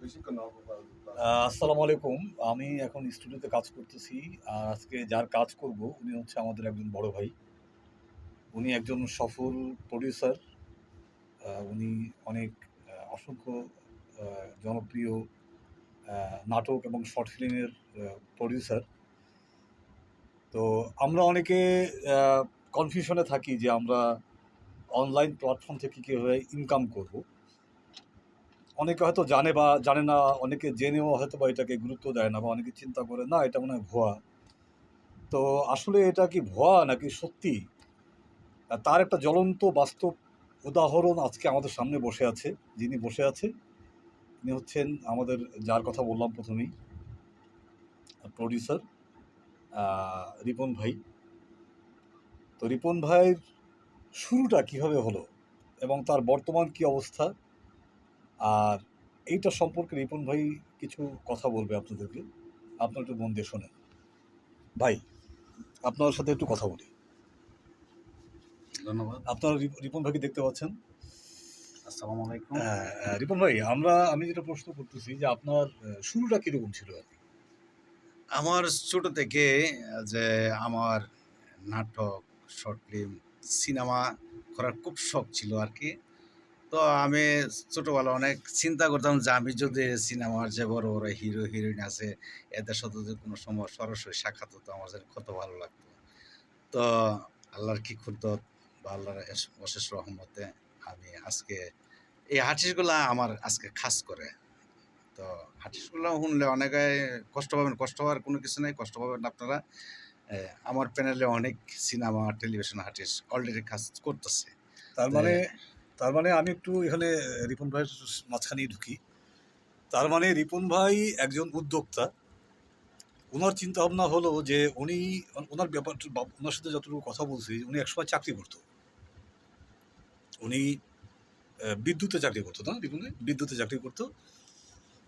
আসসালামু আলাইকুম। আমি এখন স্টুডিওতে কাজ করতেছি। আর আজকে যার কাজ করব উনি হচ্ছে আমাদের একজন বড় ভাই। উনি একজন সফল প্রোডিউসার। উনি অনেক অসংখ্য আ জনপ্রিয় আ নাটক এবং শর্ট ফিল্মের প্রোডিউসার। তো আমরা অনেকে আ কনফিউশনে থাকি যে আমরা অনলাইন প্ল্যাটফর্ম থেকে কীভাবে ইনকাম করব। অনেকে হয়তো জানে বা জানে না, অনেকে জেনেও হয়তোবা এটাকে গুরুত্ব দেয় না বা অনেকে চিন্তা করে, না এটা মনে হয় ভুয়া। তো আসলে এটা কি ভুয়া নাকি সত্যি? তার একটা জ্বলন্ত বাস্তব উদাহরণ আজকে আমাদের সামনে বসে আছে। যিনি বসে আছে তিনি হচ্ছেন আমাদের, যার কথা বললাম প্রথমেই, প্রোডিউসার রিপন ভাই। তো রিপন ভাইয়ের শুরুটা কিভাবে হলো এবং তার বর্তমান কি অবস্থা, আর এইটা সম্পর্কে রিপন ভাই কিছু কথা বলবে আপনাদেরকে। আপনারা একটু মন দিয়ে শোনেন। ভাই, আপনার সাথে একটু কথা বলি। ধন্যবাদ। আপনারা রিপন ভাইকে দেখতে পাচ্ছেন। আসসালামু আলাইকুম। রিপন ভাই, আমি যেটা প্রশ্ন করতেছি যে আপনার শুরুটা কিরকম ছিল আর কি? আমার ছোট থেকে যে আমার নাটক, শর্ট ফিল্ম, সিনেমা করার খুব শখ ছিল আর কি। তো আমি ছোটবেলায় অনেক চিন্তা করতাম যে আমি যদি সিনেমার যে বড় বড় হিরো হিরোইন আছে এদের সাথে যদি কোনো সময় সরাসরি সাক্ষাৎ হতো আমার যেন কত ভালো লাগতো। তো আল্লাহর কি কুদরত বা আল্লাহর অশেষ রহমতে আমি আজকে এই আর্টিস্টগুলা আমার আজকে খাস করে। তো আর্টিস্টগুলো শুনলে অনেকে কষ্ট পাবেন, কষ্ট হওয়ার কোনো কিছু নেই, কষ্ট পাবেন না আপনারা। আমার প্যানেলে অনেক সিনেমা, টেলিভিশন আর্টিস্ট অলরেডি কাজ করতেছে। তার তো মানে তার মানে আমি একটু এখানে রিপন ভাইয়ের মাঝখানেই ঢুকি। তার মানে রিপন ভাই একজন উদ্যোক্তা। ওনার চিন্তা ভাবনা হলো যে উনি, ওনার ব্যাপারটা, ওনার সাথে যতটুকু কথা বলছি, উনি একসময় চাকরি করতো। উনি বিদ্যুতে চাকরি করতো, না রিপন ভাই? বিদ্যুতে চাকরি করতো।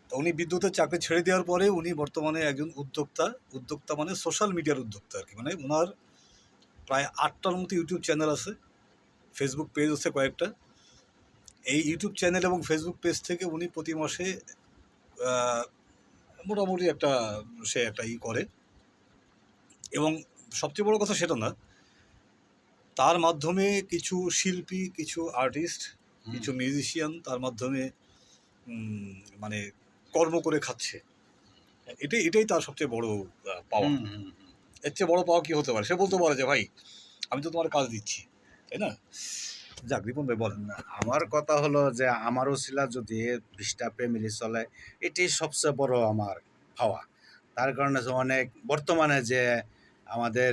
তো উনি বিদ্যুতের চাকরি ছেড়ে দেওয়ার পরে উনি বর্তমানে একজন উদ্যোক্তা। উদ্যোক্তা মানে সোশ্যাল মিডিয়ার উদ্যোক্তা আর কি। মানে ওনার প্রায় ৮টার মতো ইউটিউব চ্যানেল আছে, ফেসবুক পেজ আছে কয়েকটা। এই ইউটিউব চ্যানেল এবং ফেসবুক পেজ থেকে উনি প্রতি মাসে মোটামুটি সে একটা করে। এবং সবচেয়ে বড় কথা সেটা না, তার মাধ্যমে কিছু শিল্পী, কিছু আর্টিস্ট, কিছু মিউজিশিয়ান তার মাধ্যমে মানে কর্ম করে খাচ্ছে। এটাই তার সবচেয়ে বড় পাওয়া। এর চেয়ে বড় পাওয়া কি হতে পারে? সে বলতে পারে যে ভাই আমি তো তোমার কাজ দিচ্ছি, তাই না? যাক, রিপন ভাই বলেন। না, আমার কথা হলো যে আমার উছিলা যদি ২০টা ফ্যামিলি চলে, এটি সবচেয়ে বড় আমার পাওয়া। তার কারণে যে অনেক বর্তমানে যে আমাদের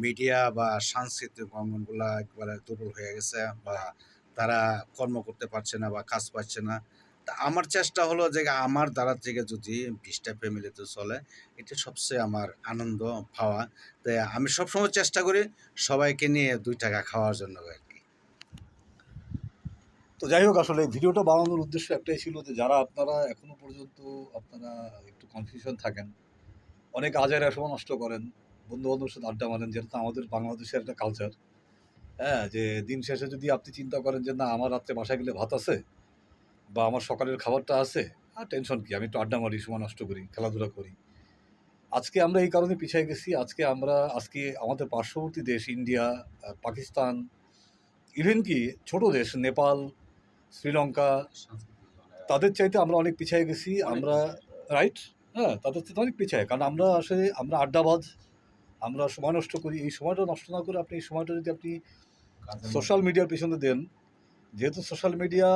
মিডিয়া বা সাংস্কৃতিক অঙ্গনগুলা একেবারে দুর্বল হয়ে গেছে বা তারা কর্ম করতে পারছে না বা কাজ পাচ্ছে না। তা আমার চেষ্টা হলো যে আমার দ্বারা থেকে যদি ২০টা ফ্যামিলিতে চলে, এটি সবচেয়ে আমার আনন্দ পাওয়া। তাই আমি সবসময় চেষ্টা করি সবাইকে নিয়ে ২ টাকা খাওয়ার জন্য আরকি। তো যাই হোক, আসলে ভিডিওটা বানানোর উদ্দেশ্য একটাই ছিল যে যারা আপনারা এখনো পর্যন্ত আপনারা একটু কনফিউশন থাকেন, অনেক আজাইরা সময় নষ্ট করেন, বন্ধু বান্ধবের সাথে আড্ডা মারেন, যেটা তো আমাদের বাংলাদেশের একটা কালচার। হ্যাঁ, যে দিন শেষে যদি আপনি চিন্তা করেন যে না আমার রাত্রে বাসায় গেলে ভাত আছে বা আমার সকালের খাবারটা আছে, আর টেনশন কি, আমি একটু আড্ডা মারি, সময় নষ্ট করি, খেলাধুলা করি। আজকে আমরা এই কারণে পিছিয়ে গেছি। আজকে আমাদের পার্শ্ববর্তী দেশ ইন্ডিয়া, পাকিস্তান, ইভেন কি ছোট দেশ নেপাল, শ্রীলঙ্কা, তাদের চাইতে আমরা অনেক পিছিয়ে গেছি। আমরা রাইট, হ্যাঁ, তাদের চাইতে অনেক পিছিয়ে। কারণ আমরা আড্ডাবাজ, আমরা সময় নষ্ট করি। এই সময়টা নষ্ট না করে আপনি এই সময়টা যদি আপনি সোশ্যাল মিডিয়ার পেছনে দেন, যেহেতু সোশ্যাল মিডিয়া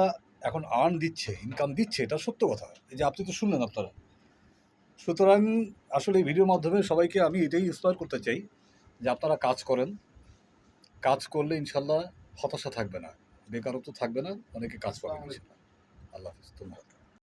এখন দিচ্ছে, ইনকাম দিচ্ছে, এটা সত্য কথা। এই যে আপনি তো শুনলেন আপনারা। সুতরাং আসলে এই ভিডিওর মাধ্যমে সবাইকে আমি এটাই ইন্সপায়ার করতে চাই যে আপনারা কাজ করেন। কাজ করলে ইনশাল্লাহ হতাশা থাকবে না, বেকারত্ব থাকবে না, অনেকে কাজ পাবেন ইনশাল্লাহ। আল্লাহ হাফিজ, ধন্যবাদ।